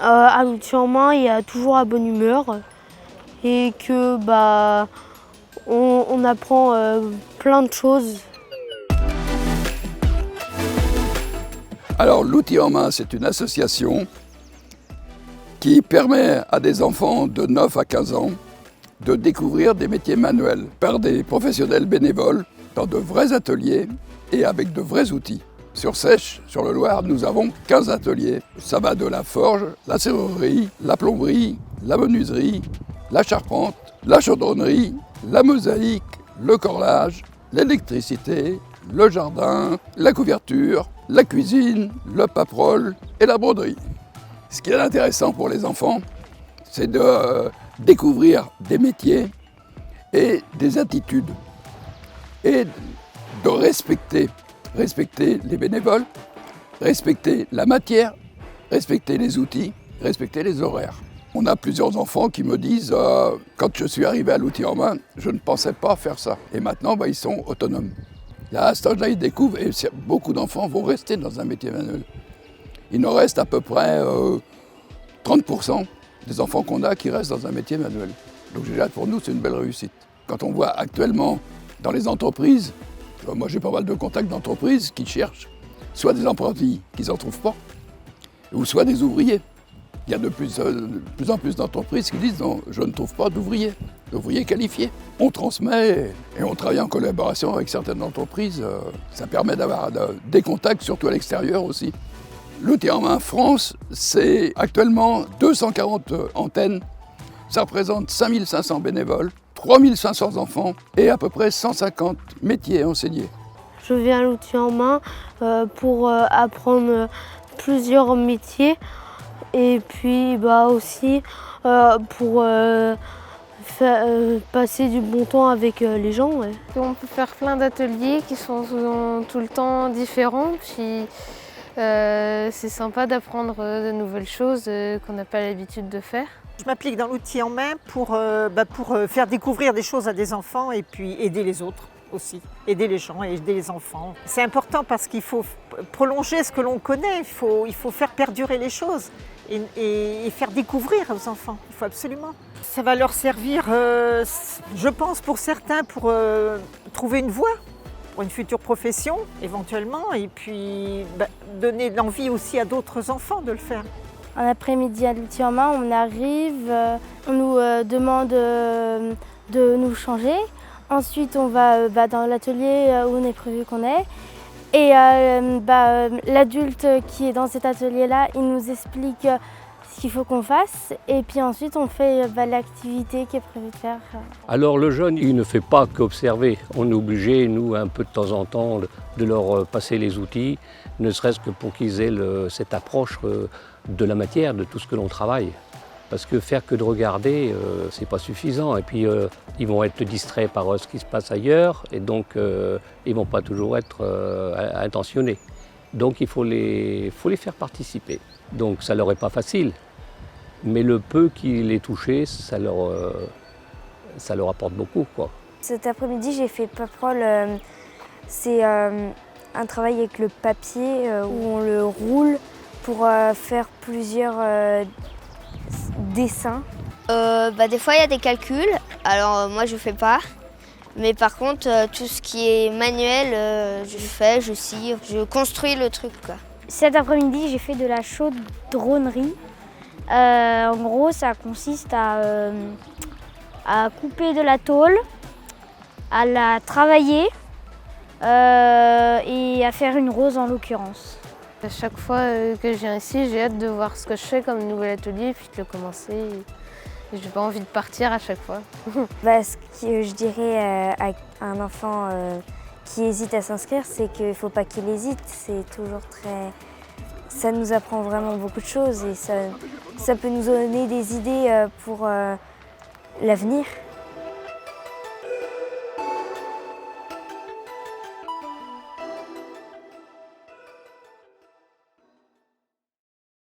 à l'outil en main et toujours à bonne humeur. Et que on apprend plein de choses. Alors l'outil en main, c'est une association qui permet à des enfants de 9 à 15 ans de découvrir des métiers manuels par des professionnels bénévoles dans de vrais ateliers et avec de vrais outils. Sur Sèche, sur le Loir, nous avons 15 ateliers. Ça va de la forge, la serrurerie, la plomberie, la menuiserie, la charpente, la chaudronnerie, la mosaïque, le corlage, l'électricité, le jardin, la couverture, la cuisine, le paperole et la broderie. Ce qui est intéressant pour les enfants, c'est de découvrir des métiers et des attitudes et de respecter les bénévoles, respecter la matière, respecter les outils, respecter les horaires. On a plusieurs enfants qui me disent quand je suis arrivé à l'outil en main, je ne pensais pas faire ça. Et maintenant, ils sont autonomes. Là, à cet âge-là, ils découvrent et beaucoup d'enfants vont rester dans un métier manuel. Il en reste à peu près 30% des enfants qu'on a qui restent dans un métier manuel. Donc déjà, pour nous, c'est une belle réussite. Quand on voit actuellement dans les entreprises, moi j'ai pas mal de contacts d'entreprises qui cherchent soit des apprentis qu'ils n'en trouvent pas, ou soit des ouvriers. Il y a de plus en plus d'entreprises qui disent non, je ne trouve pas d'ouvriers qualifiés. On transmet et on travaille en collaboration avec certaines entreprises. Ça permet d'avoir des contacts, surtout à l'extérieur aussi. L'outil en main France, c'est actuellement 240 antennes. Ça représente 5500 bénévoles, 3500 enfants et à peu près 150 métiers enseignés. Je viens à l'outil en main pour apprendre plusieurs métiers et puis aussi pour passer du bon temps avec les gens. Ouais. On peut faire plein d'ateliers qui sont tout le temps différents. Puis c'est sympa d'apprendre de nouvelles choses qu'on n'a pas l'habitude de faire. Je m'applique dans l'outil en main pour faire découvrir des choses à des enfants et puis aider les autres aussi, aider les gens et aider les enfants. C'est important parce qu'il faut prolonger ce que l'on connaît, il faut faire perdurer les choses et faire découvrir aux enfants, il faut absolument. Ça va leur servir, je pense pour certains, pour trouver une voie, pour une future profession éventuellement et puis donner l'envie aussi à d'autres enfants de le faire. Un après-midi à l'outil en main, on arrive, on nous demande de nous changer. Ensuite, on va dans l'atelier où on est prévu qu'on est. Et l'adulte qui est dans cet atelier-là, il nous explique ce qu'il faut qu'on fasse. Et puis ensuite, on fait l'activité qui est prévue de faire. Alors le jeune, il ne fait pas qu'observer. On est obligé, nous, un peu de temps en temps, de leur passer les outils, ne serait-ce que pour qu'ils aient cette approche de la matière, de tout ce que l'on travaille. Parce que faire que de regarder, c'est pas suffisant. Et puis, ils vont être distraits par ce qui se passe ailleurs, et donc ils vont pas toujours être intentionnés. Donc, il faut les faire participer. Donc, ça leur est pas facile, mais le peu qu'il est touché, ça leur apporte beaucoup, quoi. Cet après-midi, j'ai fait paperole. C'est un travail avec le papier où on le roule pour faire plusieurs dessins. Des fois, il y a des calculs. Alors, moi, je fais pas. Mais par contre, tout ce qui est manuel, je fais, je cire, je construis le truc, quoi. Cet après-midi, j'ai fait de la chaudronnerie. En gros, ça consiste à couper de la tôle, à la travailler et à faire une rose en l'occurrence. À chaque fois que je viens ici, j'ai hâte de voir ce que je fais comme nouvel atelier, puis de le commencer. Et j'ai pas envie de partir à chaque fois. Ce que je dirais à un enfant qui hésite à s'inscrire, c'est qu'il ne faut pas qu'il hésite. C'est toujours ça nous apprend vraiment beaucoup de choses et ça peut nous donner des idées pour l'avenir.